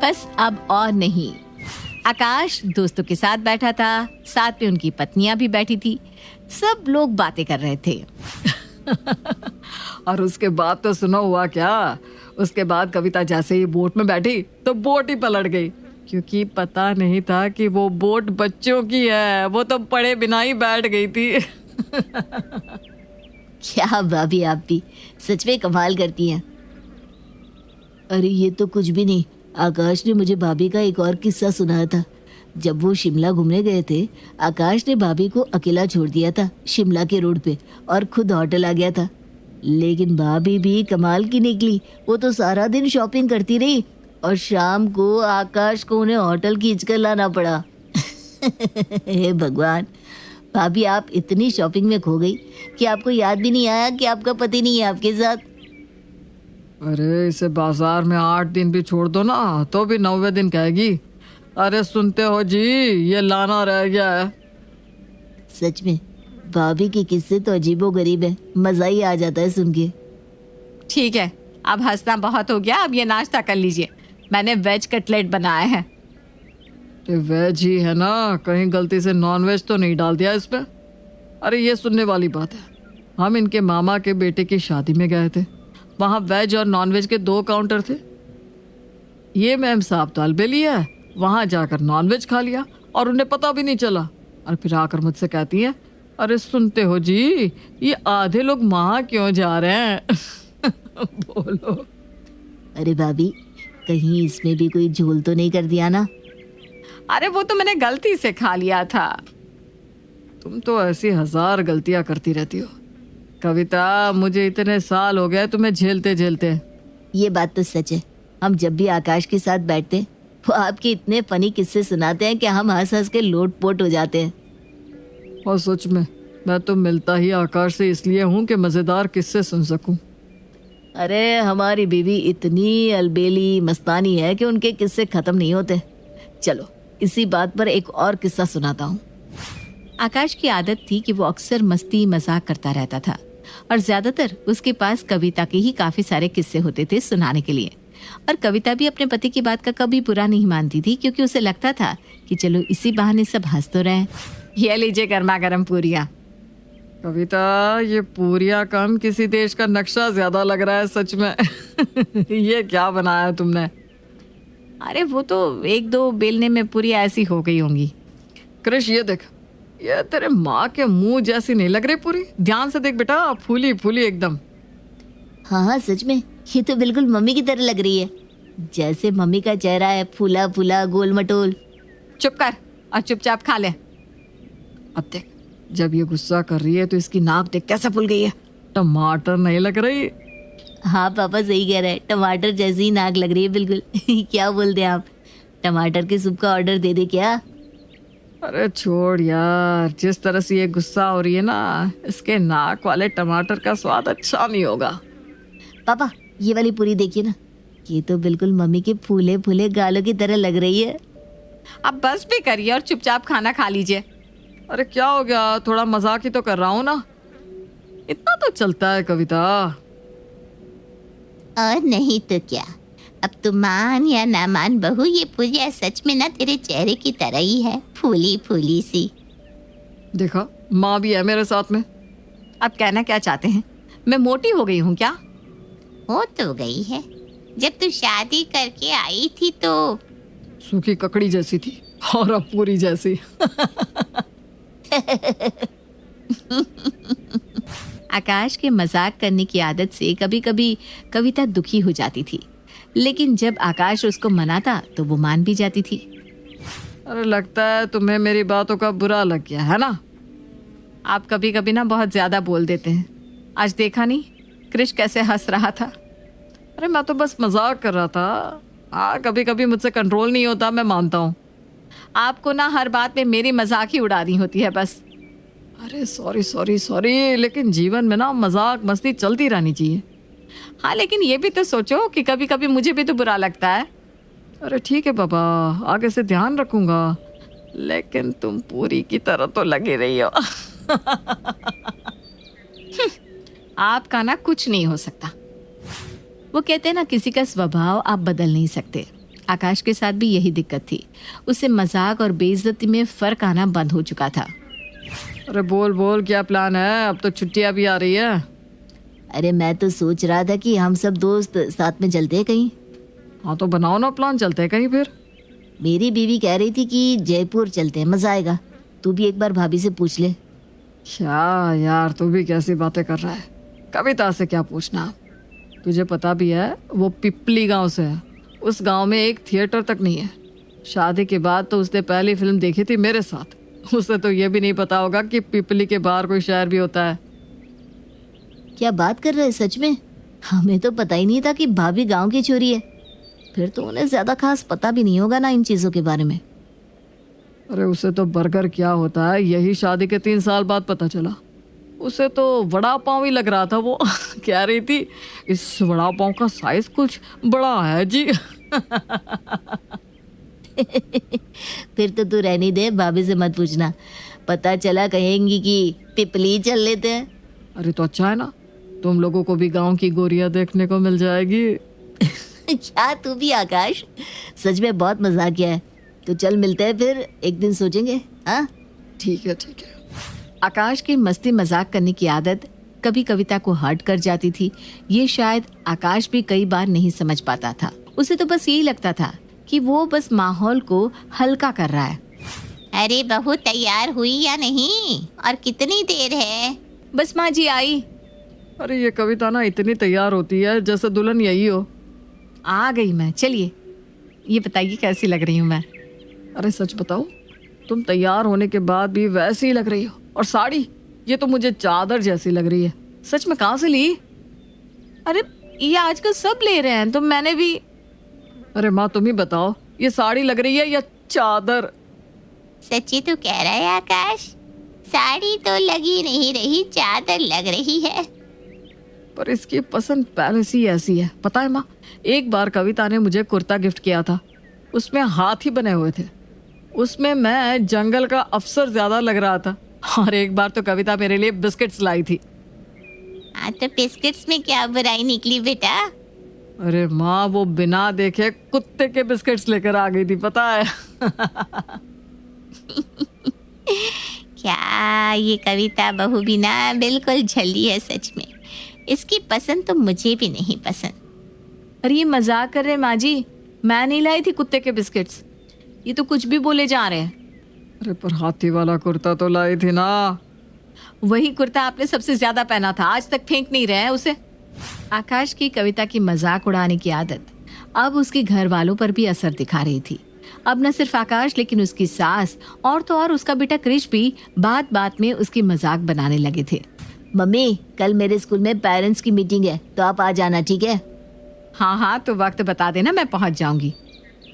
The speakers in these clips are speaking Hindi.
बस अब और नहीं। आकाश दोस्तों के साथ बैठा था, साथ में उनकी पत्नियां भी बैठी थी। सब लोग बातें कर रहे थे। और उसके बाद तो सुनो हुआ क्या, उसके बाद कविता जैसे ही बोट में बैठी तो बोट ही पलट गई, क्योंकि पता नहीं था कि वो बोट बच्चों की है। वो तो पढ़े बिना ही बैठ गई थी। क्या भाभी, आप भी सच में कमाल करती हैं। अरे ये तो कुछ भी नहीं, आकाश ने मुझे भाभी का एक और किस्सा सुनाया था। जब वो शिमला घूमने गए थे, आकाश ने भाभी को अकेला छोड़ दिया था शिमला के रोड पे और खुद होटल आ गया था। लेकिन भाभी भी कमाल की निकली, वो तो सारा दिन शॉपिंग करती रही और शाम को आकाश को उन्हें होटल खींच कर लाना पड़ा। हे भगवान, भाभी आप इतनी शॉपिंग में खो गई कि आपको याद भी नहीं आया कि आपका पति नहीं है आपके साथ। अरे इसे बाजार में 8 दिन भी छोड़ दो ना तो भी 9वें दिन कहेगी, अरे सुनते हो जी, ये लाना रह गया है। सच में भाभी के किस्से तो अजीबोगरीब है, मजा ही आ जाता है सुन के। ठीक है, अब हंसना बहुत हो गया, अब ये नाश्ता कर लीजिए। मैंने वेज कटलेट बनाए हैं। ये वेज ही है ना, कहीं गलती से नॉन वेज तो नहीं डाल दिया इसमें। अरे ये सुनने वाली बात है, हम इनके मामा के बेटे की शादी में गए थे, वहाँ वेज और नॉन वेज के 2 काउंटर थे। ये मैम साहब दाल बेली है, वहाँ जाकर नॉन वेज खा लिया और उन्हें पता भी नहीं चला। और फिर आकर मुझसे कहती हैं, अरे सुनते हो जी, ये आधे लोग वहाँ क्यों जा रहे हैं? बोलो। अरे भाभी, कहीं इसमें भी कोई झोल तो नहीं कर दिया ना? अरे वो तो मैंने गलती से खा लिया था। तुम तो ऐसी 1000 गलतियां करती रहती हो कविता, मुझे इतने साल हो गए तुम्हें झेलते झेलते। ये बात तो सच है, हम जब भी आकाश के साथ बैठते वो आपके इतने फनी किस्से सुनाते हैं कि हम हंस हंस के लोटपोट हो जाते हैं। और सच में मैं तो मिलता ही आकाश से इसलिए हूँ कि मज़ेदार किस्से सुन सकूं। अरे हमारी बीवी इतनी अलबेली मस्तानी है कि उनके किस्से खत्म नहीं होते। चलो इसी बात पर एक और किस्सा सुनाता हूँ। आकाश की आदत थी कि वो अक्सर मस्ती मजाक करता रहता था और ज्यादातर उसके पास कविता के ही काफी सारे किस्से होते थे सुनाने के लिए। और कविता भी अपने पति की बात का कभी बुरा नहीं मानती थी, क्योंकि उसे लगता था कि चलो इसी बहाने सब हंस तो रहे। ये लीजिए गर्मा गर्म पूरियां। कविता, ये पूरियां कम किसी देश का नक्शा ज्यादा लग रहा है सच में। ये क्या बनाया तुमने? अरे वो तो 1-2 बेलने में पूरी ऐसी हो गई होंगी। कृष ये देख, ये तेरे माँ के मुंह जैसी नहीं लग रही पूरी, ध्यान से देख बेटा, फूली फूली एकदम। हाँ हाँ सच में, ये तो बिल्कुल मम्मी की तरह लग रही है, जैसे मम्मी का चेहरा है, फूला फूला गोल मटोल। चुप कर और चुपचाप खा ले। अब देख, जब ये गुस्सा कर रही है तो इसकी नाक देख कैसे फूल गई है, टमाटर नहीं लग रही। हाँ पापा सही कह रहे हैं, टमाटर जैसी ही नाक लग रही है बिल्कुल। क्या बोलते हैं आप, टमाटर के सूप का ऑर्डर दे दे क्या? अरे छोड़ यार, जिस तरह से ये गुस्सा हो रही है ना, इसके नाक वाले टमाटर का स्वाद अच्छा नहीं होगा। पापा ये वाली पूरी देखिए ना, ये तो बिल्कुल मम्मी के फूले फूले गालों की तरह लग रही है। अब बस भी करिए और चुपचाप खाना खा लीजिए। अरे क्या हो गया, थोड़ा मजाक ही तो कर रहा हूँ ना, इतना तो चलता है कविता। और नहीं तो क्या, अब तू मान या ना मान बहू, ये पूरियां सच में ना तेरे चेहरे की तरह ही है, फूली फूली सी। देखा, माँ भी है मेरे साथ में। अब कहना क्या चाहते हैं, मैं मोटी हो गई हूँ क्या? हो तो गई है, जब तू शादी करके आई थी तो सूखी ककड़ी जैसी थी और अब पूरी जैसी। आकाश के मजाक करने की आदत से कभी कभी कविता दुखी हो जाती थी, लेकिन जब आकाश उसको मनाता तो वो मान भी जाती थी। अरे लगता है तुम्हें मेरी बातों का बुरा लग गया है ना? आप कभी कभी ना बहुत ज्यादा बोल देते हैं। आज देखा नहीं कृष कैसे हंस रहा था। अरे मैं तो बस मजाक कर रहा था। हाँ, कभी कभी मुझसे कंट्रोल नहीं होता, मैं मानता हूँ। आपको ना हर बात में मेरी मजाक ही उड़ानी होती है बस। अरे सॉरी सॉरी सॉरी, लेकिन जीवन में ना मजाक मस्ती चलती रहनी चाहिए। हाँ लेकिन ये भी तो सोचो कि कभी कभी मुझे भी तो बुरा लगता है। अरे ठीक है बाबा, आगे से ध्यान रखूंगा, लेकिन तुम पूरी की तरह तो लगी रही हो। आपका ना कुछ नहीं हो सकता। वो कहते हैं ना, किसी का स्वभाव आप बदल नहीं सकते, आकाश के साथ भी यही दिक्कत थी। उसे मजाक और बेइज्जती में फर्क आना बंद हो चुका था। अरे बोल बोल, क्या प्लान है? अब तो छुट्टियां भी आ रही है। अरे मैं तो सोच रहा था कि हम सब दोस्त साथ में चलते हैं कहीं। हाँ तो बनाओ ना प्लान, चलते हैं कहीं फिर। मेरी बीवी कह रही थी कि जयपुर चलते हैं, मजा आएगा। तू भी एक बार भाभी से पूछ ले। क्या यार, तू भी कैसी बातें कर रहा है? कविता से क्या पूछना? तुझे पता भी है वो पिपली गांव से है। उस गांव में एक थिएटर तक नहीं है। शादी के बाद तो उसने पहली फिल्म देखी थी मेरे साथ। उसे तो ये भी नहीं पता होगा कि पिपली के बाहर कोई शहर भी होता है। क्या बात कर रहे हैं सच में? हमें तो पता ही नहीं था कि भाभी गांव की छोरी है। फिर तो उन्हें ज्यादा खास पता भी नहीं होगा ना इन चीजों के बारे में। अरे उसे तो बर्गर क्या होता है यही शादी के 3 साल बाद पता चला। उसे तो वड़ा पाव ही लग रहा था वो। कह रही थी इस वड़ा पाव का साइज कुछ बड़ा है जी। फिर तो तू रहने दे, भाभी से मत पूछना। पता चला कहेंगी कि पिपली चल लेते हैं। अरे तो अच्छा है ना, तुम लोगों को भी गांव की गोरियां देखने को मिल जाएगी। क्या तू भी आकाश, सच में बहुत मजाक किया है। तो चल मिलते हैं फिर एक दिन, सोचेंगे। हाँ ठीक है ठीक है। आकाश की मस्ती मजाक करने की आदत कभी कविता को हर्ट कर जाती थी। ये शायद आकाश भी कई बार नहीं समझ पाता था। उसे तो बस यही लगता था कि वो बस माहौल को हल्का कर रहा है। अरे बहू तैयार हुई या नहीं? और कितनी देर है? बस माँ जी आई। अरे ये कविता ना इतनी तैयार होती है जैसे दुल्हन यही हो। आ गई मैं, चलिए ये बताइए कैसी लग रही हूँ मैं? अरे सच बताओ, तुम तैयार होने के बाद भी वैसी ही लग रही हो। और साड़ी, ये तो मुझे चादर जैसी लग रही है। सच में कहाँ से ली? अरे ये आजकल सब ले रहे हैं तो मैंने भी। अरे माँ तुम ही बताओ, ये साड़ी लग रही है या चादर? सच्ची तो कह रहा है आकाश? साड़ी तो लगी नहीं रही, चादर लग रही है। पर इसकी पसंद पहले से ही ऐसी है। पता है माँ, एक बार कविता ने मुझे कुर्ता गिफ्ट किया था। उसमें हाथी बने हुए थे। उसमें मैं जंगल का अफसर ज्यादा लग रहा था। और एक बार तो कविता मेरे लिए बिस्किट्स लाई थी। हाँ तो बिस्किट्स में क्या बुराई निकली बेटा? अरे माँ, वो बिना देखे कुत्ते के बिस्किट्स लेकर आ गई थी, पता है। क्या ये कविता बहू भी ना बिल्कुल झल्ली है सच में। इसकी पसंद तो मुझे भी नहीं पसंद। अरे ये मजाक कर रहे हैं माँ जी, मैं नहीं लाई थी कुत्ते के बिस्किट्स। ये तो कुछ भी बोले जा रहे हैं। अरे पर हाथी वाला कुर्ता तो लाई थी ना। वही कुर्ता आपने सबसे ज्यादा पहना था, आज तक फेंक नहीं रहे हैं उसे। आकाश की कविता की मजाक उड़ाने की आदत अब उसके घर वालों पर भी असर दिखा रही थी। अब न सिर्फ आकाश लेकिन उसकी सास और तो और उसका बेटा क्रिश भी बात बात में उसकी मजाक बनाने लगे थे। मम्मी, कल मेरे स्कूल में पेरेंट्स की मीटिंग है तो आप आ जाना, ठीक है? हाँ हाँ, तो वक्त बता देना, मैं पहुंच जाऊंगी।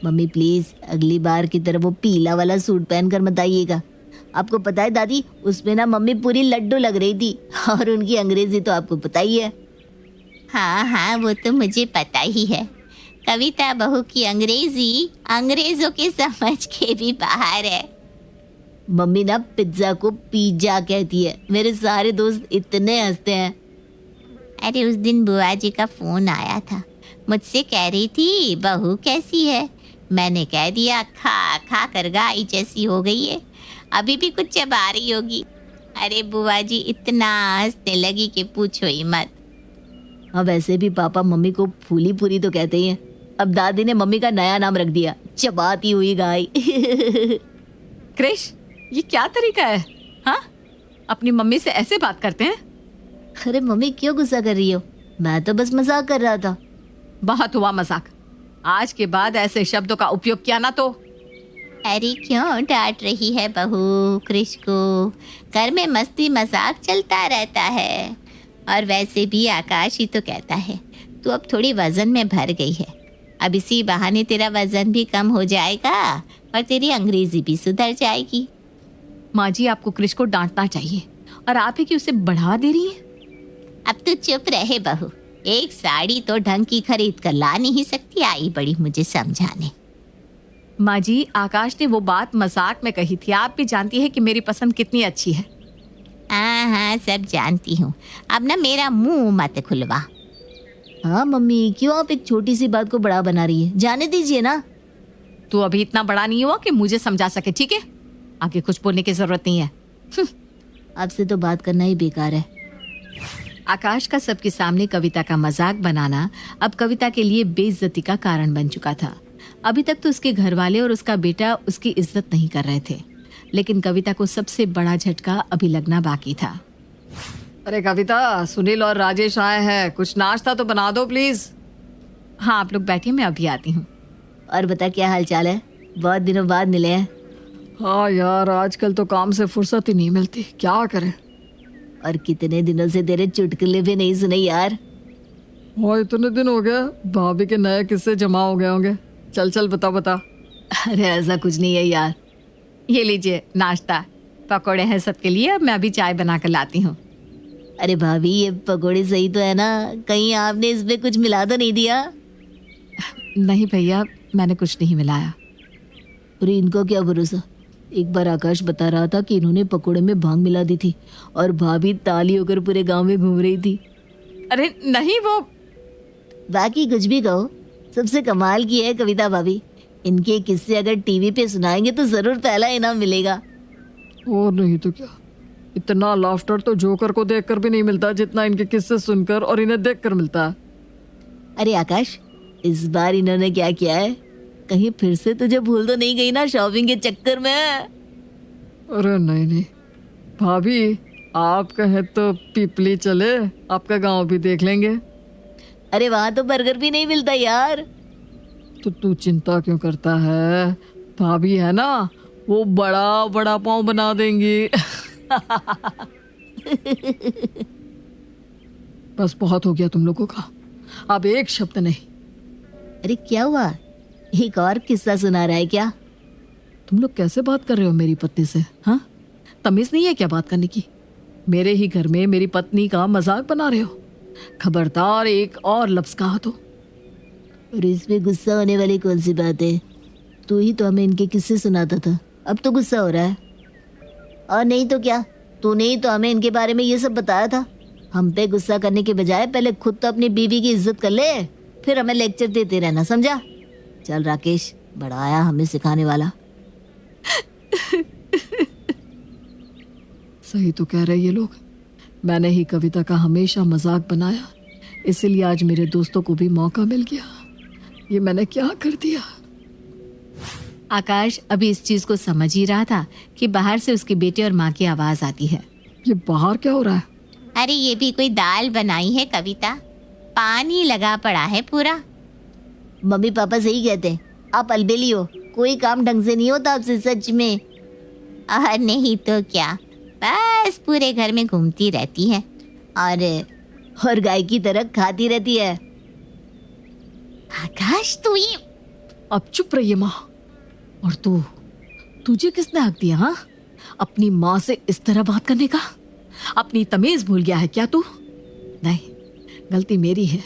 मम्मी प्लीज अगली बार की तरह वो पीला वाला सूट पहनकर मत आइएगा। आपको पता है दादी, उसमें ना मम्मी पूरी लड्डू लग रही थी। और उनकी अंग्रेजी तो आपको पता ही है। हाँ हाँ, वो तो मुझे पता ही है। कविता बहू की अंग्रेजी अंग्रेजों के समझ के भी बाहर है। मम्मी ना पिज्जा को पिज्जा कहती है। मेरे सारे दोस्त इतने हंसते हैं। अरे उस दिन बुआ जी का फोन आया था, मुझसे कह रही थी बहू कैसी है। मैंने कह दिया खा खा कर गाय जैसी हो गई है, अभी भी कुछ चबा रही होगी। अरे बुआ जी इतना हंसने लगी कि पूछो ही मत। हाँ वैसे भी पापा मम्मी को फूली पूरी तो कहते ही हैं। अब दादी ने मम्मी का नया नाम रख दिया, चबाती हुई गाय। क्रिश, ये क्या तरीका है? हाँ, अपनी मम्मी से ऐसे बात करते हैं? अरे मम्मी क्यों गुस्सा कर रही हो? मैं तो बस मजाक कर रहा था। बहुत हुआ मजाक। आज के बाद ऐसे शब्दों का उपयोग किया ना तो। अरे क्यों डांट रही है बहू क्रिश को? घर में मस्ती मजाक चलता रहता है। और वैसे भी आकाश ही तो कहता है तू अब थोड़ी वजन में भर गई है। अब इसी बहाने तेरा वजन भी कम हो जाएगा और तेरी अंग्रेजी भी सुधर जाएगी। माँ जी, आपको क्रिश को डांटना चाहिए और आप ही कि उसे बढ़ा दे रही हैं। अब तो चुप रहे बहू। एक साड़ी तो ढंग की खरीद कर ला नहीं सकती, आई बड़ी मुझे समझाने। माँ जी, आकाश ने वो बात मजाक में कही थी। आप भी जानती है कि मेरी पसंद कितनी अच्छी है। हाँ हाँ, सब जानती हूँ। अब ना मेरा मुंह मत खुलवा। हाँ मम्मी, क्यों आप एक छोटी सी बात को बड़ा बना रही है? जाने दीजिए ना। तू अभी इतना बड़ा नहीं हुआ कि मुझे समझा सके, ठीक है? आगे कुछ बोलने की जरूरत नहीं है। आपसे तो बात करना ही बेकार है। आकाश का सबके सामने कविता का मजाक बनाना अब कविता के लिए बेइज्जती का कारण बन चुका था। अभी तक तो उसके घर वाले और उसका बेटा उसकी इज्जत नहीं कर रहे थे, लेकिन कविता को सबसे बड़ा झटका अभी लगना बाकी था। अरे कविता, सुनील और राजेश आए हैं, कुछ नाश्ता तो बना दो प्लीज। हाँ, आप लोग बैठिए, मैं अभी आती हूँ। और बता, क्या हाल चाल है? बहुत दिनों बाद मिले हैं। हाँ यार, आजकल तो काम से फुर्सत ही नहीं मिलती, क्या करें। और कितने दिनों से तेरे चुटकुले भी नहीं सुने यार। हाँ, इतने दिन हो गए, भाभी के नए किस्से जमा हो गए होंगे। चल चल बता बता। अरे ऐसा कुछ नहीं है यार। ये लीजिए नाश्ता, पकौड़े हैं सबके लिए। अब मैं अभी चाय बना कर लाती हूँ। अरे भाभी, ये पकोड़े सही तो है ना? कहीं आपने इसमें कुछ मिला तो नहीं दिया? नहीं भैया, मैंने कुछ नहीं मिलाया। अरे इनका क्या भरोसा। एक बार आकाश बता रहा था कि इन्होंने पकोड़े में भांग मिला दी थी और भाभी ताली होकर पूरे गांव में घूम रही थी। अरे नहीं, वो बाकी कुछ भी कहो, सबसे कमाल की है कविता भाभी। इनके किस्से अगर टीवी पे सुनाएंगे तो जरूर पहला इनाम मिलेगा। और नहीं तो क्या, इतना लाफ्टर तो जोकर को देखकर भी नहीं मिलता जितना इनके किस्से सुनकर और इन्हें देखकर मिलता है। अरे आकाश, इस बार इन्होंने क्या किया है? कहीं फिर से तुझे भूल तो नहीं गई ना शॉपिंग के चक्कर में? अरे नहीं नहीं भाभी, आप कहे तो पिपली चले, आपका गांव भी देख लेंगे। अरे वहां तो बर्गर भी नहीं मिलता यार। तो तू चिंता क्यों करता है, भाभी है ना, वो बड़ा बड़ा पाव बना देंगी। बस बहुत हो गया तुम लोगों का, अब एक शब्द नहीं। अरे क्या हुआ? एक और किस्सा सुना रहा है क्या? तुम लोग कैसे बात कर रहे हो मेरी पत्नी से? हाँ, तमीज नहीं है क्या बात करने की? मेरे ही घर में मेरी पत्नी का मजाक बना रहे हो। खबरदार एक और लफ्ज कहा तो। और इसमें गुस्सा होने वाली कौन सी बात है? तू ही तो हमें इनके किस्से सुनाता था, अब तो गुस्सा हो रहा है। और नहीं तो क्या, तूने ही तो हमें इनके बारे में ये सब बताया था। हम पे गुस्सा करने के बजाय पहले खुद तो अपनी बीवी की इज्जत कर ले, फिर हमें लेक्चर देते रहना, समझा? चल राकेश, बड़ा आया हमें सिखाने वाला। सही तो कह रहे ये लोग, मैंने ही कविता का हमेशा मजाक बनाया, इसीलिए आज मेरे दोस्तों को भी मौका मिल गया। ये मैंने क्या कर दिया? आकाश अभी इस चीज को समझ ही रहा था कि बाहर से उसके बेटे और माँ की आवाज आती है। ये बाहर क्या हो रहा है? अरे ये भी कोई दाल बनाई है कविता, पानी लगा पड़ा है पूरा। मम्मी पापा सही कहते हैं, आप अलबेली हो, कोई काम ढंग से नहीं होता आपसे, सच में। और नहीं तो क्या, बस पूरे घर में घूमती रहती है और गाय की तरह खाती रहती है। आकाश तू ये अब चुप रहिए माँ। और तुझे किसने हक दिया? हाँ, अपनी माँ से इस तरह बात करने का? अपनी तमीज भूल गया है क्या तू? नहीं, गलती मेरी है।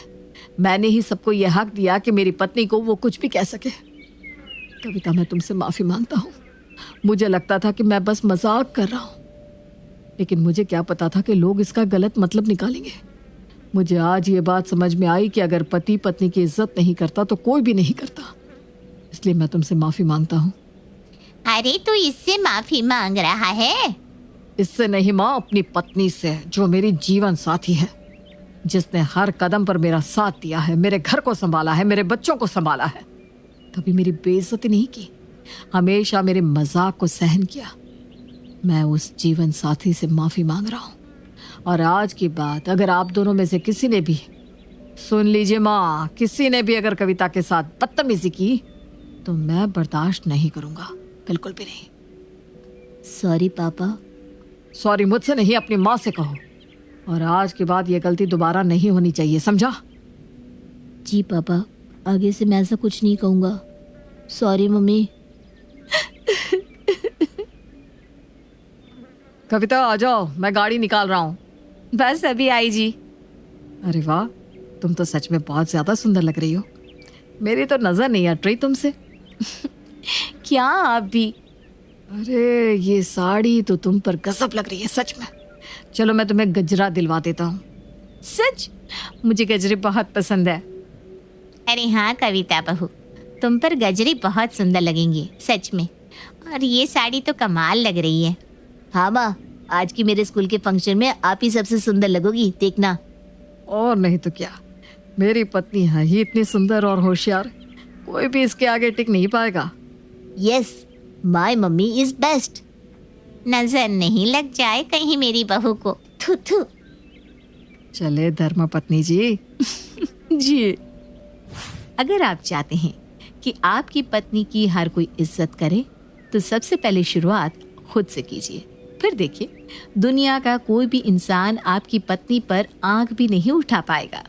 मैंने ही सबको यह हक दिया कि मेरी पत्नी को वो कुछ भी कह सके। कविता, मैं तुमसे माफी मांगता हूँ। मुझे लगता था कि मैं बस मजाक कर रहा हूँ, लेकिन मुझे क्या पता था कि लोग इसका गलत मतलब निकालेंगे। मुझे आज ये बात समझ में आई कि अगर पति पत्नी की इज्जत नहीं करता तो कोई भी नहीं करता। इसलिए मैं तुमसे माफी मांगता हूँ। अरे तू इससे माफी मांग रहा है? इससे नहीं माँ, अपनी पत्नी से, जो मेरी जीवन साथी है, जिसने हर कदम पर मेरा साथ दिया है, मेरे घर को संभाला है, मेरे बच्चों को संभाला है, कभी मेरी बेइज्जती नहीं की, हमेशा मेरे मजाक को सहन किया। मैं उस जीवन साथी से माफी मांग रहा हूँ। और आज की बात अगर आप दोनों में से किसी ने भी, सुन लीजिए माँ, किसी ने भी अगर कविता के साथ बदतमीजी की तो मैं बर्दाश्त नहीं करूंगा, बिल्कुल भी नहीं। सॉरी पापा। सॉरी मुझसे नहीं, अपनी माँ से कहो। और आज के बाद ये गलती दोबारा नहीं होनी चाहिए, समझा? जी पापा, आगे से मैं ऐसा कुछ नहीं कहूँगा। Sorry mummy. कविता आ जाओ, मैं गाड़ी निकाल रहा हूँ। बस अभी आई जी। अरे वाह, तुम तो सच में बहुत ज्यादा सुंदर लग रही हो। मेरी तो नजर नहीं हट रही तुमसे। क्या आप भी? अरे ये साड़ी तो तुम पर गजब लग रही है, सच में। चलो मैं तुम्हें गजरा दिलवा देता हूँ। सच? मुझे गजरे बहुत पसंद है। अरे हाँ कविता बहू, तुम पर गजरे बहुत सुंदर लगेंगे सच में। और ये साड़ी तो कमाल लग रही है। हाँ माँ, आज की मेरे स्कूल के फंक्शन में आप ही सबसे सुंदर लगोगी, देखना। और नहीं तो क्या, मेरी पत्नी है ही इतनी सुंदर और होशियार, कोई भी इसके आगे टिक नहीं पाएगा। Yes, my mummy is best. नजर नहीं लग जाए कहीं मेरी बहू को। थू थू। चले धर्मपत्नी जी। जी। अगर आप चाहते हैं कि आपकी पत्नी की हर कोई इज्जत करे तो सबसे पहले शुरुआत खुद से कीजिए। फिर देखिए, दुनिया का कोई भी इंसान आपकी पत्नी पर आंख भी नहीं उठा पाएगा।